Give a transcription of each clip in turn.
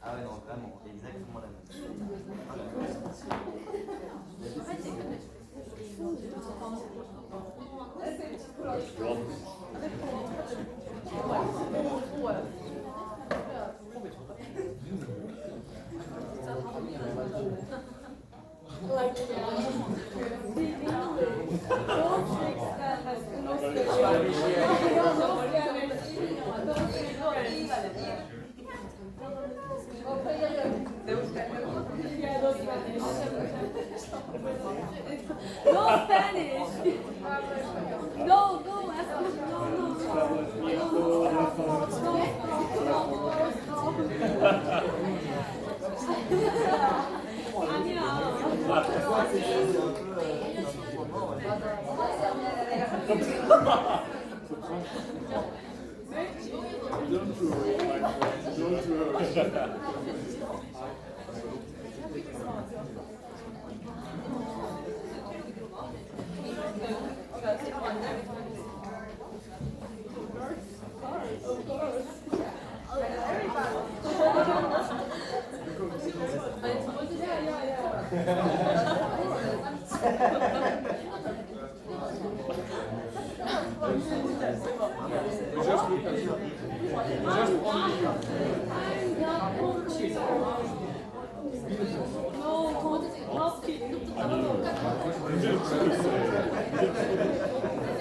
Ah ouais, non, vraiment, exactement la même. No Spanish. No, no,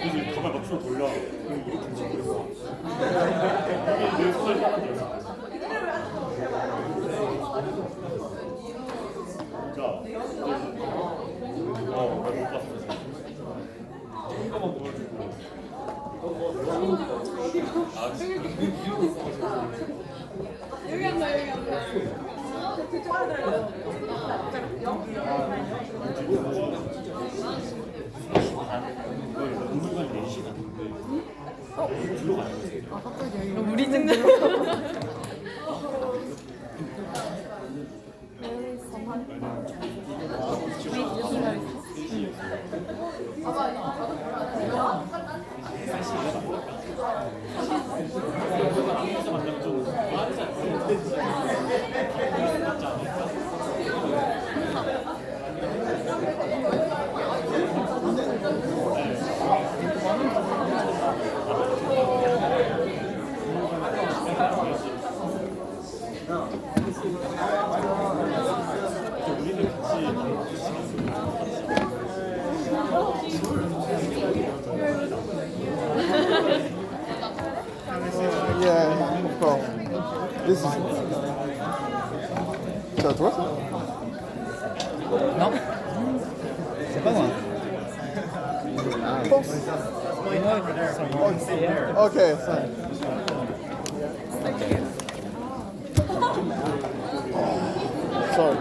이제 가발 맞추고 돌려. 이렇게 찍고 이게 내 손을 따라줘. 자, 못 봤어. 조금만 보여주고. 여기 한다, 여기 한다. 운동관이 4시간인데 들어가요. 아, 갑자기 우리 찍는 Yeah, of course. This is... C'est à toi ça? Non, c'est pas moi. Je pense. Ok, ça. Sorry.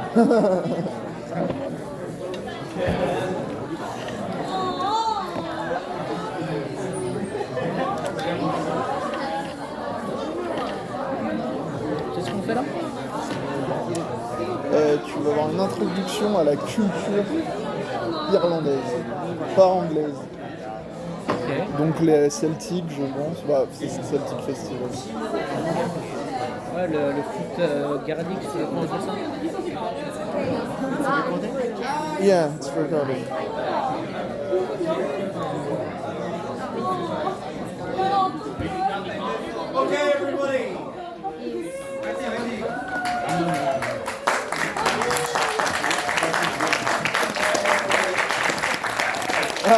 Qu'est-ce qu'on fait là? Tu vas avoir une introduction à la culture irlandaise, pas anglaise. Ok. Donc les Celtic, je pense, bah, c'est Celtic Festivals. Ouais, le foot gardique, c'est comment on dit ça? Yeah, it's recording. Okay, everybody. I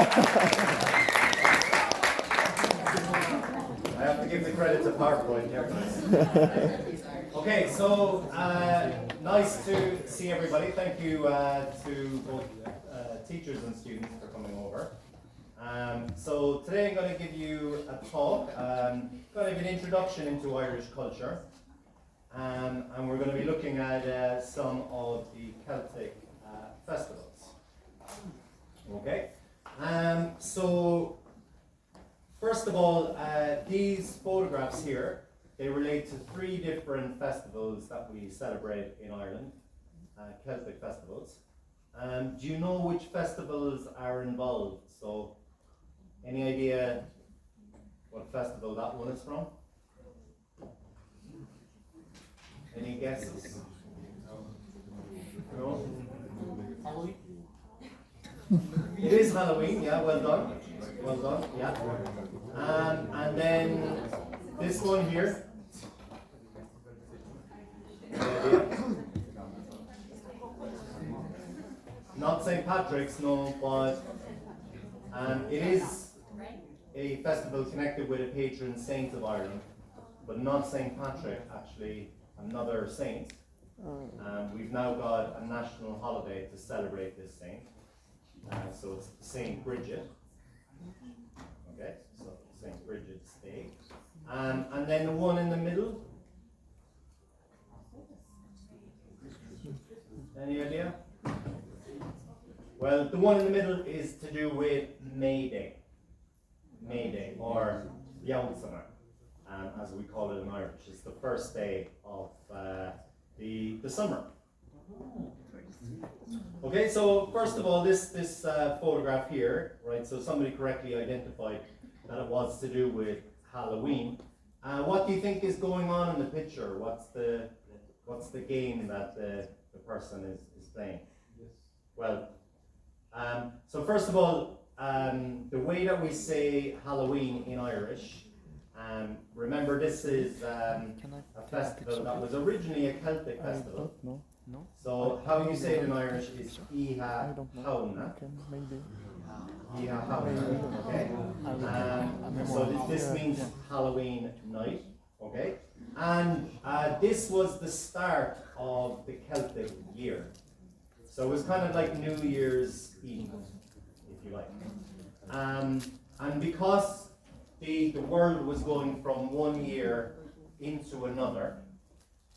have to give the credit to PowerPoint here. Okay, so nice to see everybody. Thank you to both teachers and students for coming over. So today I'm going to give you a talk, kind of an introduction into Irish culture, and we're going to be looking at some of the Celtic festivals. Okay, so first of all, these photographs here, they relate to 3 different festivals that we celebrate in Ireland, Celtic festivals. Do you know which festivals are involved? So, any idea what festival that one is from? Any guesses? No? Halloween? It is Halloween, yeah, well done. Well done, yeah. And then this one here. Not St. Patrick's, no, but it is a festival connected with a patron saint of Ireland, but not St. Patrick, actually another saint. We've now got a national holiday to celebrate this saint, so it's St. Bridget. Okay, so St. Bridget's Day. And then the one in the middle. Any idea? Well, the one in the middle is to do with May Day. May Day, or Białysummer, as we call it in Irish. It's the first day of the summer. Okay, so first of all, this photograph here, right? So somebody correctly identified that it was to do with Halloween. What do you think is going on in the picture? What's the game that the person is playing? Well, so first of all, the way that we say Halloween in Irish, remember this is a festival that was originally a Celtic festival. No. So how you say it in Irish is Iha Hauna. Maybe. Iha Hauna, okay? So this means Halloween night, okay? And this was the start of the Celtic year. So it was kind of like New Year's Eve, if you like. And because the world was going from one year into another,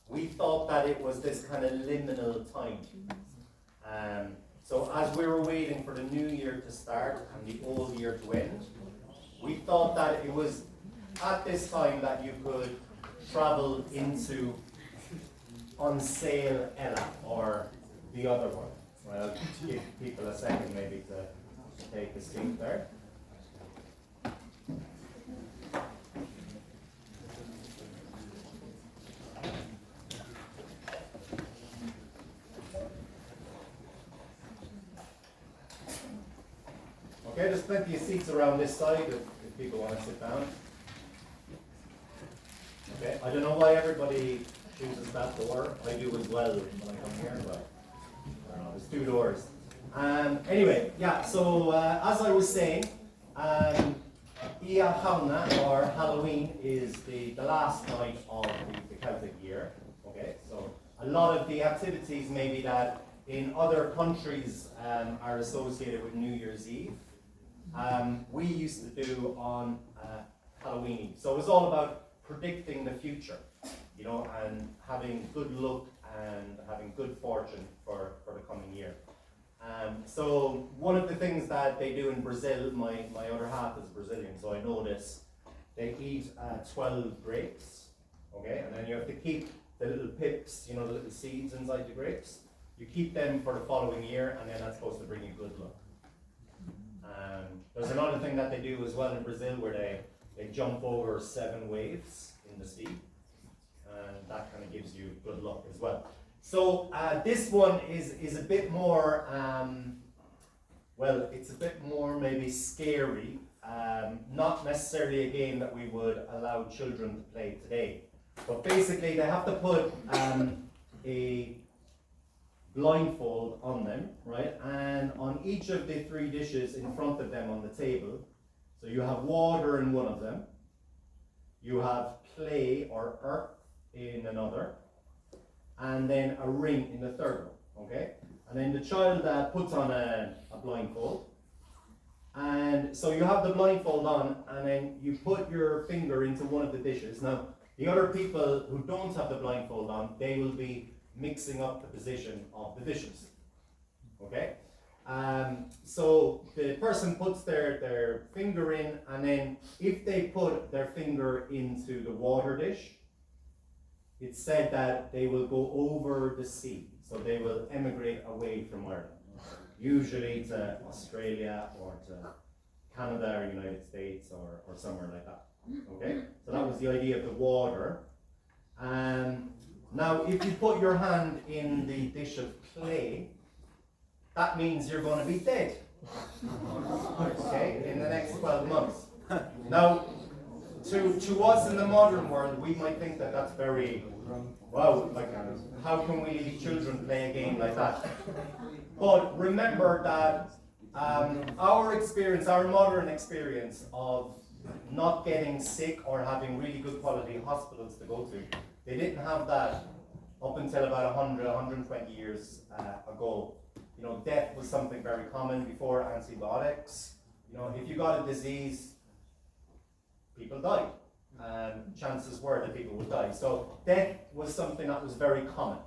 we thought that it was this kind of liminal time. So as we were waiting for the new year to start and the old year to end, we thought that it was at this time that you could travel into on sale Ella, or the other one. Well, I'll give people a second maybe to take a seat there. Okay, there's plenty of seats around this side if people want to sit down. Okay, I don't know why everybody chooses that door. I do as well when I come here, but I don't know, there's 2 doors. Anyway, yeah, so as I was saying, Ia Hauna, or Halloween, is the last night of the Celtic year. Okay, so a lot of the activities maybe that in other countries are associated with New Year's Eve, we used to do on Halloween Eve. So it was all about predicting the future, you know, and having good luck and having good fortune for the coming year. So one of the things that they do in Brazil, my other half is Brazilian, so I know this, they eat 12 grapes, okay, and then you have to keep the little pips, you know, the little seeds inside the grapes. You keep them for the following year, and then that's supposed to bring you good luck. There's another thing that they do as well in Brazil where they jump over 7 waves in the sea, and that kind of gives you good luck as well. So this one is a bit more, well, it's a bit more maybe scary, not necessarily a game that we would allow children to play today. But basically they have to put a blindfold on them, right? And on each of the 3 dishes in front of them on the table, so you have water in one of them, you have clay or earth in another, and then a ring in the third one, okay? And then the child puts on a blindfold, and so you have the blindfold on, and then you put your finger into one of the dishes. Now, the other people who don't have the blindfold on, they will be mixing up the position of the dishes, okay? So the person puts their finger in, and then if they put their finger into the water dish, it's said that they will go over the sea, so they will emigrate away from Ireland, usually to Australia or to Canada or United States or somewhere like that. Okay, so that was the idea of the water. Now, if you put your hand in the dish of clay, that means you're going to be dead. Okay, in the next 12 months. Now, to us in the modern world, we might think that that's very, wow, like, how can we leave children play a game like that? But remember that our experience, our modern experience of not getting sick or having really good quality hospitals to go to, they didn't have that up until about 100, 120 years ago. You know, death was something very common before antibiotics. You know, if you got a disease, people died, and chances were that people would die. So death was something that was very common.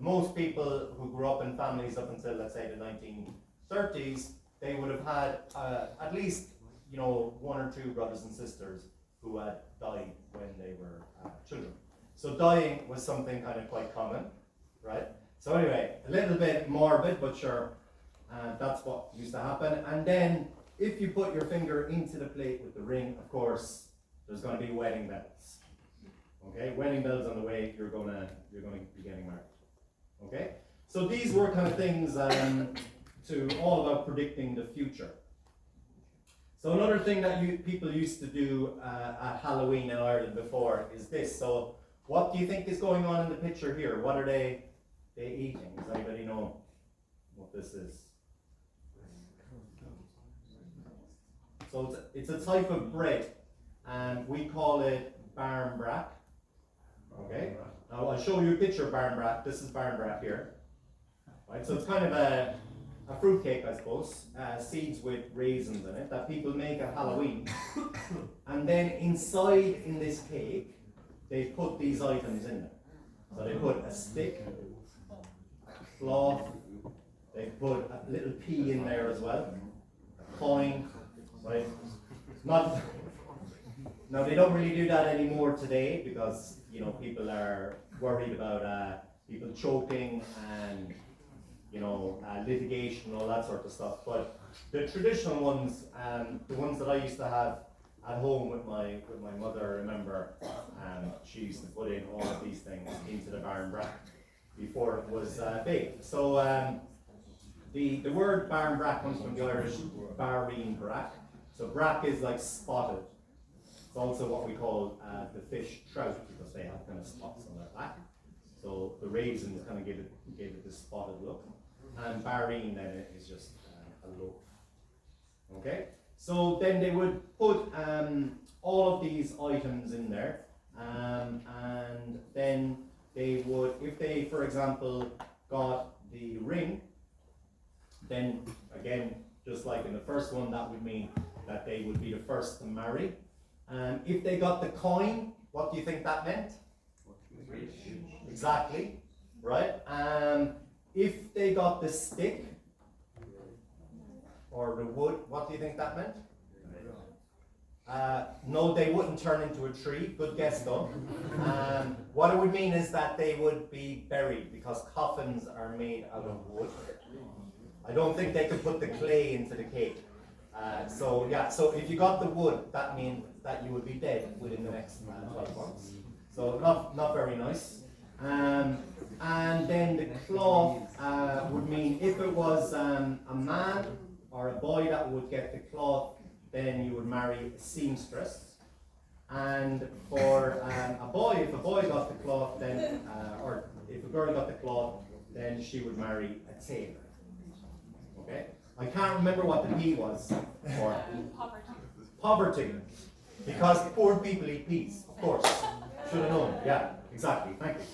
Most people who grew up in families up until, let's say, the 1930s, they would have had at least, you know, 1 or 2 brothers and sisters who had died when they were children. So dying was something kind of quite common, right? So anyway, a little bit morbid, but sure, that's what used to happen. And then if you put your finger into the plate with the ring, of course, there's going to be wedding bells. Okay, wedding bells on the way. You're going to be getting married. Okay, so these were kind of things to all about predicting the future. So another thing that people used to do at Halloween in Ireland before is this. So what do you think is going on in the picture here? What are they eating? Does anybody know what this is? So it's a type of bread, and we call it barmbrack. Okay. Now I'll show you a picture of barmbrack. This is barmbrack here. Right. So it's kind of a fruit cake, I suppose, seeds with raisins in it that people make at Halloween. And then inside in this cake, they put these items in there. So they put a stick, a cloth, they put a little pea in there as well, a coin, right? Now they don't really do that anymore today because, you know, people are worried about people choking and, you know, litigation and all that sort of stuff. But the traditional ones, the ones that I used to have at home with my mother, I remember, she used to put in all of these things into the barmbrack before it was baked. So the word barmbrack comes from the Irish barreen brack. So brack is like spotted. It's also what we call the fish trout because they have kind of spots on their back. So the raisins kind of gave it this spotted look. And barreen then is just a loaf. Okay? So then they would put all of these items in there, and then they would, if they, for example, got the ring, then again, just like in the first one, that would mean that they would be the first to marry. If they got the coin, what do you think that meant? Exactly, right? If they got the stick, or the wood, what do you think that meant? No, they wouldn't turn into a tree. Good guess though. What it would mean is that they would be buried because coffins are made out of wood. I don't think they could put the clay into the cake. So if you got the wood, that means that you would be dead within the next 12 months. So not very nice. And then the cloth would mean if it was a man or a boy that would get the cloth, then you would marry a seamstress. And for a boy, if a boy got the cloth, then or if a girl got the cloth, then she would marry a tailor. Okay? I can't remember what the P was for. Poverty. Because poor people eat peas, of course. Should have known. Yeah, exactly. Thank you.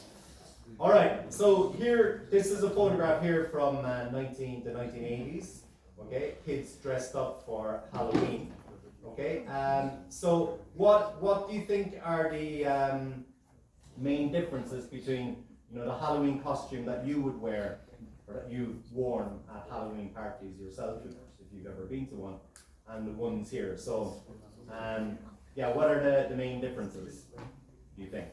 All right. So here, this is a photograph here from the 1980s. Okay, kids dressed up for Halloween. Okay. So what do you think are the main differences between the Halloween costume that you would wear or that you've worn at Halloween parties yourself, if you've ever been to one, and the ones here? So, what are the main differences, do you think?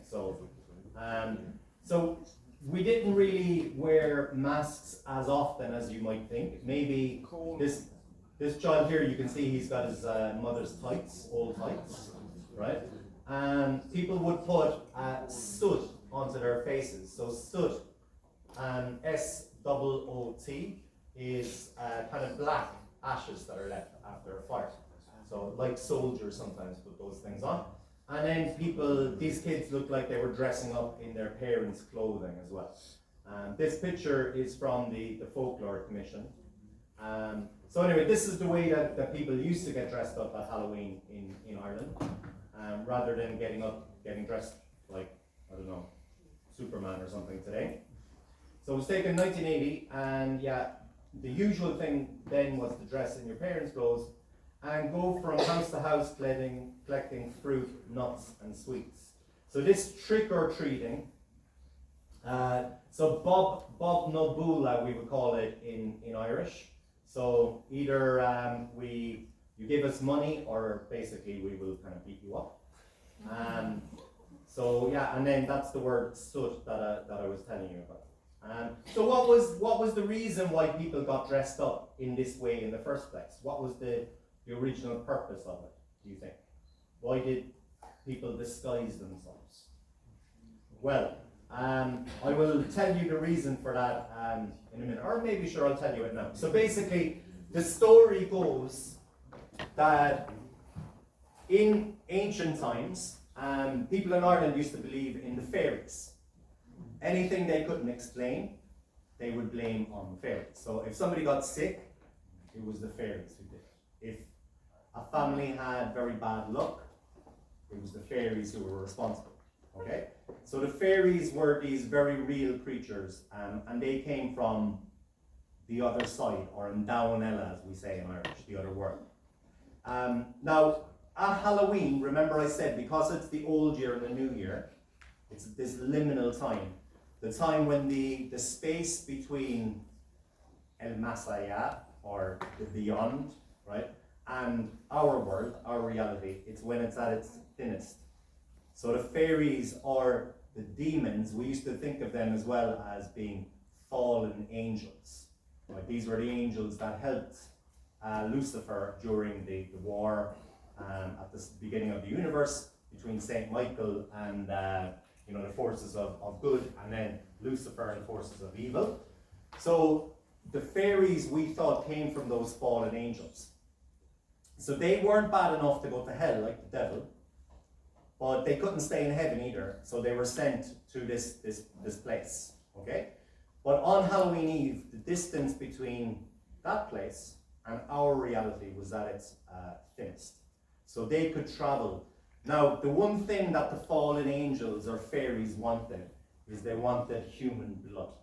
So we didn't really wear masks as often as you might think. Maybe this child here, you can see he's got his mother's tights, old tights, right? And people would put soot onto their faces. So soot, S-O-O-T, is kind of black ashes that are left after a fire. So like soldiers sometimes put those things on. And then these kids looked like they were dressing up in their parents' clothing as well. This picture is from the Folklore Commission. So anyway, this is the way that people used to get dressed up at Halloween in Ireland, rather than getting dressed like, I don't know, Superman or something today. So it was taken in 1980, and the usual thing then was to dress in your parents' clothes and go from house to house collecting fruit, nuts, and sweets. So this trick or treating, so Bob no Bula, we would call it in Irish. So either you give us money, or basically we will kind of beat you up. And then that's the word soot that I was telling you about. So what was the reason why people got dressed up in this way in the first place? What was the original purpose of it, do you think? Why did people disguise themselves? Well, I will tell you the reason for that in a minute, or maybe I'll tell you it now. So basically, the story goes that in ancient times, people in Ireland used to believe in the fairies. Anything they couldn't explain, they would blame on the fairies. So if somebody got sick, it was the fairies who did it. If a family had very bad luck, it was the fairies who were responsible. Okay? So the fairies were these very real creatures, and they came from the other side, or in Downella, as we say in Irish, the other world. Now, at Halloween, remember I said, because it's the old year and the new year, it's this liminal time, the time when the space between El Masaya, or the beyond, right, and our world, our reality, it's when it's at its thinnest. So the fairies, or the demons, we used to think of them as well as being fallen angels. Right? These were the angels that helped Lucifer during the war at the beginning of the universe, between Saint Michael and the forces of good, and then Lucifer and the forces of evil. So the fairies, we thought, came from those fallen angels. So they weren't bad enough to go to hell like the devil, but they couldn't stay in heaven either. So they were sent to this place. Okay? But on Halloween Eve, the distance between that place and our reality was at its thinnest. So they could travel. Now, the one thing that the fallen angels or fairies wanted is they wanted human blood.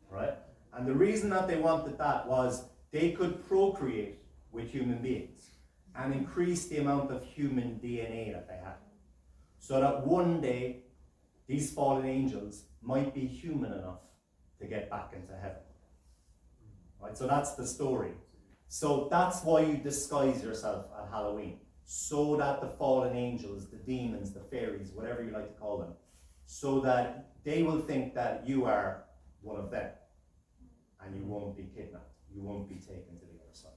Right? And the reason that they wanted that was they could procreate with human beings and increase the amount of human DNA that they had. So that one day, these fallen angels might be human enough to get back into heaven. Right? So that's the story. So that's why you disguise yourself at Halloween. So that the fallen angels, the demons, the fairies, whatever you like to call them, so that they will think that you are one of them and you won't be kidnapped. you won't be taken to the other side.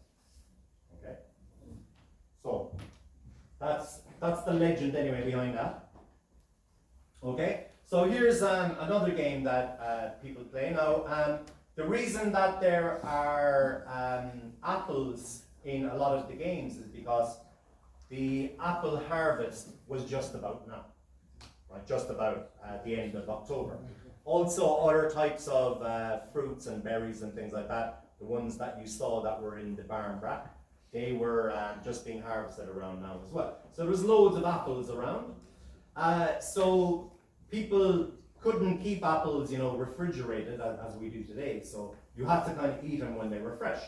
Okay? So, that's the legend anyway behind that. Okay? So here's another game that people play. Now, the reason that there are apples in a lot of the games is because the apple harvest was just about now, right? Just about the end of October. Also, other types of fruits and berries and things like that, the ones that you saw that were in the barn brack, they were just being harvested around now as well. So there was loads of apples around. So people couldn't keep apples, refrigerated as we do today. So you had to kind of eat them when they were fresh.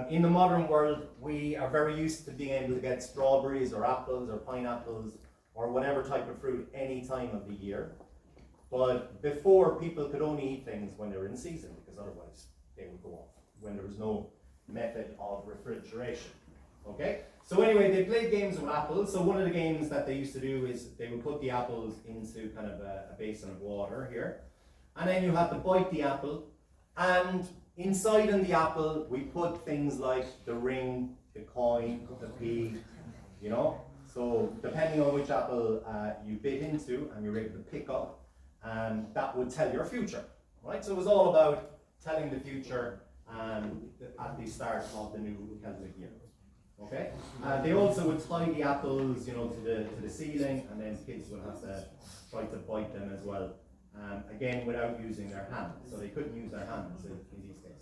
In the modern world, we are very used to being able to get strawberries or apples or pineapples or whatever type of fruit any time of the year. But before, people could only eat things when they were in season, because otherwise they would go off when there was no method of refrigeration. Okay? So anyway, they played games with apples. So one of the games that they used to do is they would put the apples into kind of a basin of water here. And then you have to bite the apple. And inside in the apple, we put things like the ring, the coin, the pea, So depending on which apple you bit into and you're able to pick up, that would tell your future, right? So it was all about telling the future at the start of the new Celtic year. Okay? They also would tie the apples, to the ceiling, and then kids would have to try to bite them as well. Again, without using their hands. So they couldn't use their hands in these cases.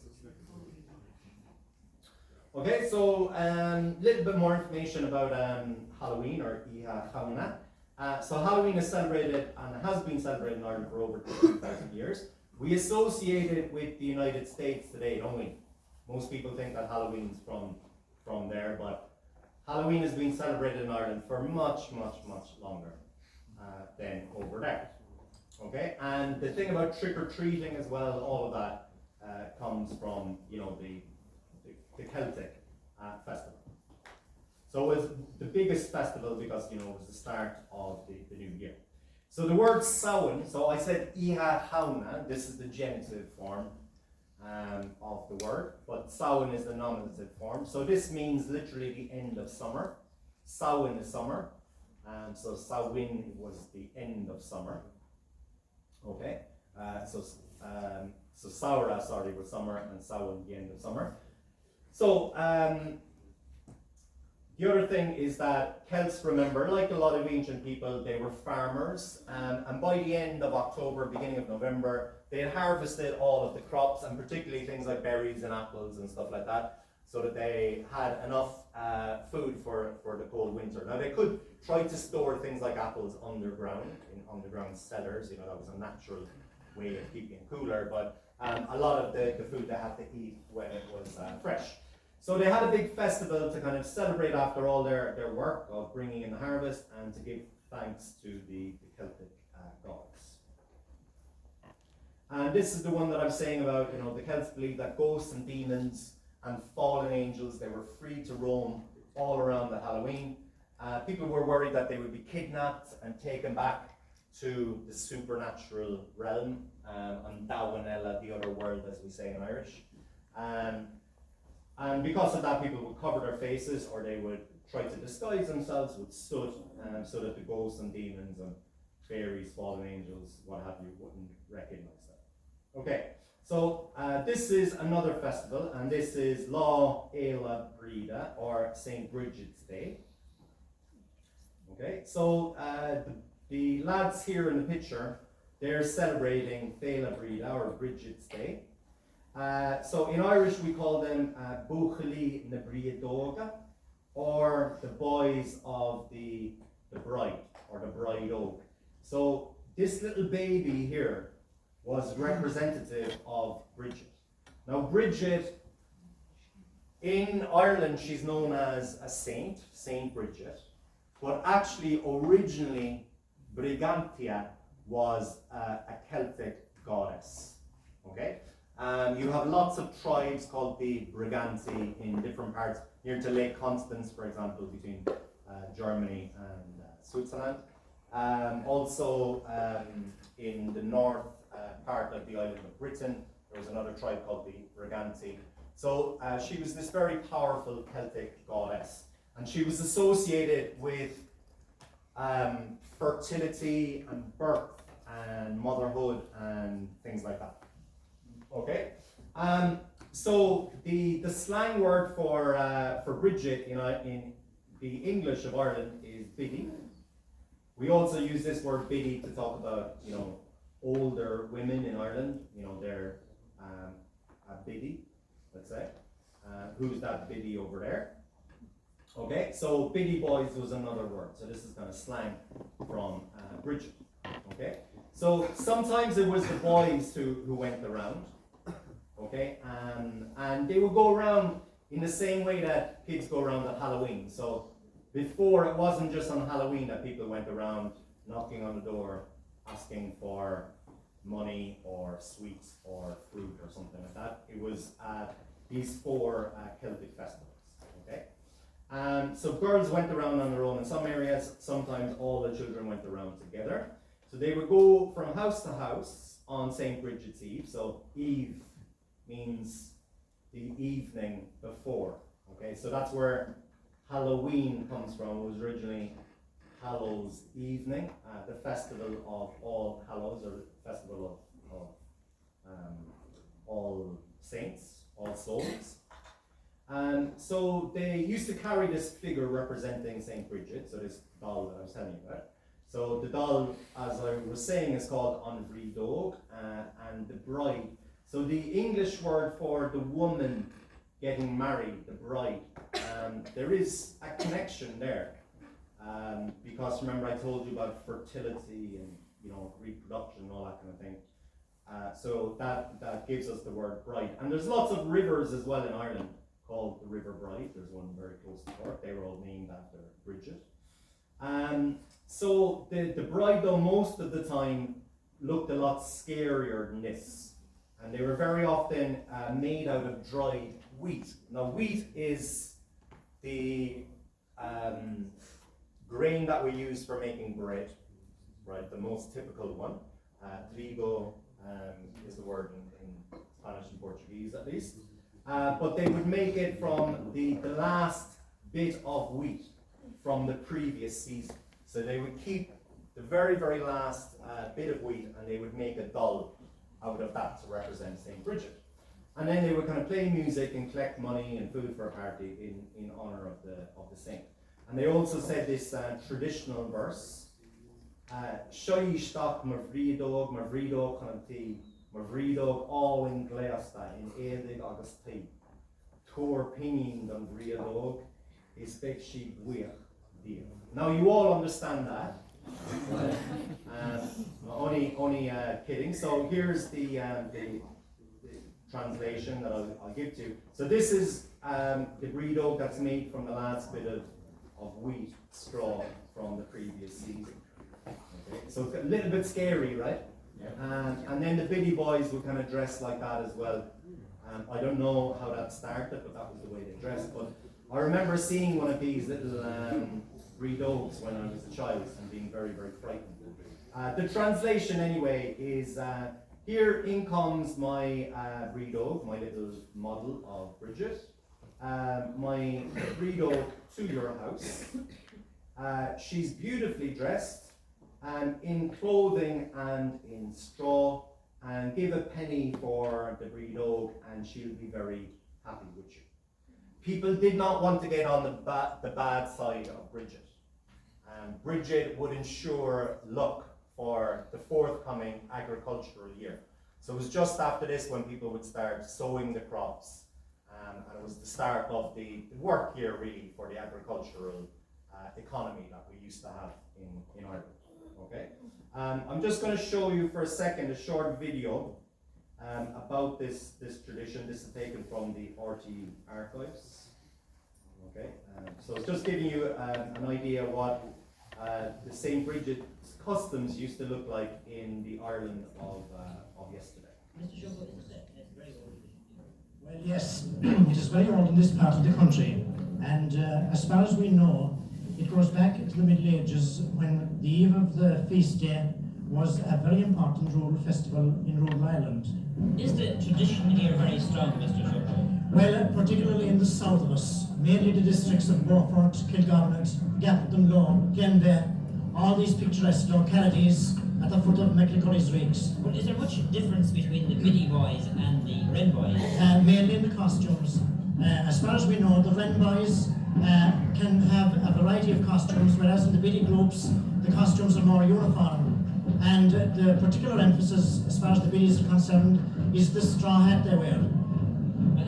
Okay, so a little bit more information about Halloween, or Iha Chauna. So Halloween is celebrated, and has been celebrated in Ireland for over 2,000 years. We associate it with the United States today, don't we? Most people think that Halloween's from there, but Halloween has been celebrated in Ireland for much, much, much longer than over there. Okay, and the thing about trick-or-treating as well, all of that comes from, the Celtic festival. So it was the biggest festival because, it was the start of the new year. So the word Samhain, so I said Iha Hauna, this is the genitive form of the word, but Samhain is the nominative form. So this means literally the end of summer. Samhain is summer, so Samhain was the end of summer. Okay, so Saura, was summer, and Samhain the end of summer. So the other thing is that Celts, remember, like a lot of ancient people, they were farmers, and by the end of October, beginning of November, they had harvested all of the crops, and particularly things like berries and apples and stuff like that, so that they had enough food for the cold winter. Now they could try to store things like apples underground, in underground cellars, that was a natural way of keeping it cooler, but a lot of the food they had to eat when it was fresh. So they had a big festival to kind of celebrate after all their work of bringing in the harvest and to give thanks to the Celtic gods. And this is the one that I'm saying about, the Celts believed that ghosts and demons and fallen angels, they were free to roam all around the Halloween. People were worried that they would be kidnapped and taken back to the supernatural realm, and Dawanella, the other world, as we say in Irish. And because of that, people would cover their faces, or they would try to disguise themselves with soot, so that the ghosts and demons and fairies, fallen angels, what have you, wouldn't recognize them. Okay, so this is another festival, and this is Lá Éile Brida, or St. Bridget's Day. Okay, so the lads here in the picture, they're celebrating Féile Brida, or Bridget's Day. So in Irish we call them Buchali na Briadóga, or the boys of the bride, or the bride oak. So this little baby here was representative of Bridget. Now Bridget, in Ireland she's known as a saint, Saint Bridget, but actually originally Brigantia was a Celtic goddess. Okay? You have lots of tribes called the Briganti in different parts, near to Lake Constance, for example, between Germany and Switzerland. Also, in the north part of the island of Britain, there was another tribe called the Briganti. So she was this very powerful Celtic goddess, and she was associated with fertility and birth and motherhood and things like that. Okay, so the slang word for Bridget in the English of Ireland is biddy. We also use this word biddy to talk about older women in Ireland. They're a biddy, let's say. Who's that biddy over there? Okay, so biddy boys was another word. So this is kind of slang from Bridget. Okay, so sometimes it was the boys who went around. Okay, and they would go around in the same way that kids go around at Halloween. So before, it wasn't just on Halloween that people went around knocking on the door asking for money or sweets or fruit or something like that. It was at these 4 Celtic festivals. Okay, so girls went around on their own in some areas. Sometimes all the children went around together. So they would go from house to house on St. Bridget's Eve. So Eve means the evening before. Okay, so that's where Halloween comes from. It was originally Hallows Evening, the festival of All Hallows, or the festival of All Saints, All Souls. So they used to carry this figure representing St. Bridget, so this doll that I was telling you about. So the doll, as I was saying, is called An Bhrídóg, and the bride. So the English word for the woman getting married, the bride, there is a connection there. Because remember I told you about fertility and reproduction and all that kind of thing. So that gives us the word bride. And there's lots of rivers as well in Ireland called the River Bride. There's one very close to Cork. They were all named after Bridget. So the bride, though, most of the time looked a lot scarier than this. And they were very often made out of dried wheat. Now, wheat is the grain that we use for making bread, right? The most typical one. Trigo is the word in Spanish and Portuguese, at least. But they would make it from the last bit of wheat from the previous season. So they would keep the very, very last bit of wheat, and they would make a doll out of that to represent St. Bridget. And then they would kind of play music and collect money and food for a party in honor of the saint. And they also said this traditional verse, Shoisteach mar bhrídóg chunantí, mar bhrídóg all in gléasta in éidig agus tí. Tuair pinin don bhrídóg is big she buich díach. Now you all understand that. Only kidding. So here's the translation that I'll give to you. So this is the bhrídóg that's made from the last bit of wheat straw from the previous season. Okay, so it's a little bit scary, right? Yeah. And then the biddy boys would kind of dress like that as well. I don't know how that started, but that was the way they dressed. But I remember seeing one of these little bhrídógs when I was a child and being very, very frightened. The translation, anyway, is here in comes my bhrídóg, my little model of Bridget. My bhrídóg to your house. She's beautifully dressed in clothing and in straw, and give a penny for the bhrídóg and she'll be very happy with you. People did not want to get on the bad side of Bridget. Bridget would ensure luck for the forthcoming agricultural year. So it was just after this when people would start sowing the crops. And it was the start of the work year, really, for the agricultural economy that we used to have in Ireland. Okay, I'm just going to show you for a second a short video about this tradition. This is taken from the RT archives. Okay, so it's just giving you an idea what the St. Bridget's customs used to look like in the Ireland of yesterday. Well, yes, it is very old in this part of the country, and as far as we know, it goes back to the Middle Ages, when the eve of the feast day was a very important rural festival in rural Ireland. Is the tradition here very strong, Mr. Shepard? Well, particularly in the south of us, mainly the districts of Beaufort, Kilgarnet, Gapton Law, Glenveigh, all these picturesque localities at the foot of McLecory's Rakes. Well, is there much difference between the Biddy boys and the Wren boys? Mainly in the costumes. As far as we know, the Wren boys can have a variety of costumes, whereas in the Biddy groups, the costumes are more uniform. And the particular emphasis, as far as the Biddies are concerned, is the straw hat they wear.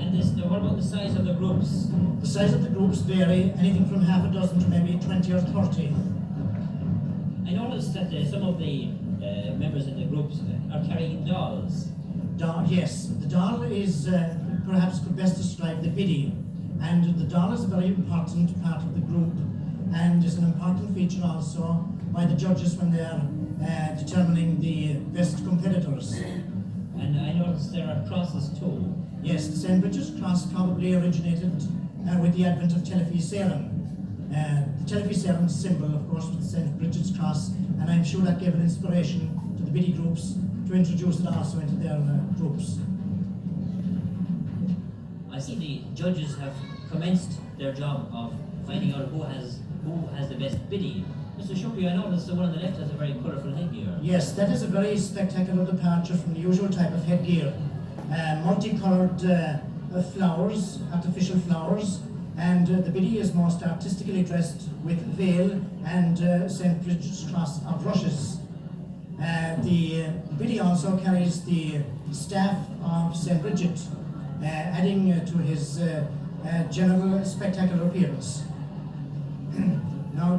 And what about the size of the groups? The size of the groups vary, anything from half a dozen to maybe 20 or 30. I noticed that some of the members in the groups are carrying dolls. Yes, the doll is perhaps could best describe the biddy, and the doll is a very important part of the group, and is an important feature also by the judges when they are determining the best competitors. And I noticed there are crosses too. Yes, the St. Bridget's cross probably originated with the advent of Telefyserum. The Telefyserum symbol, of course, was the St. Bridget's cross, and I'm sure that gave an inspiration to the biddy groups to introduce it also into their groups. I see the judges have commenced their job of finding out who has the best biddy. Mr. Shuppi, I noticed the one on the left has a very colourful headgear. Yes, that is a very spectacular departure from the usual type of headgear. Multicoloured flowers, artificial flowers, and the biddy is most artistically dressed with veil and St. Bridget's cross of rushes. The biddy also carries the staff of St. Bridget, adding to his general spectacular appearance. Now,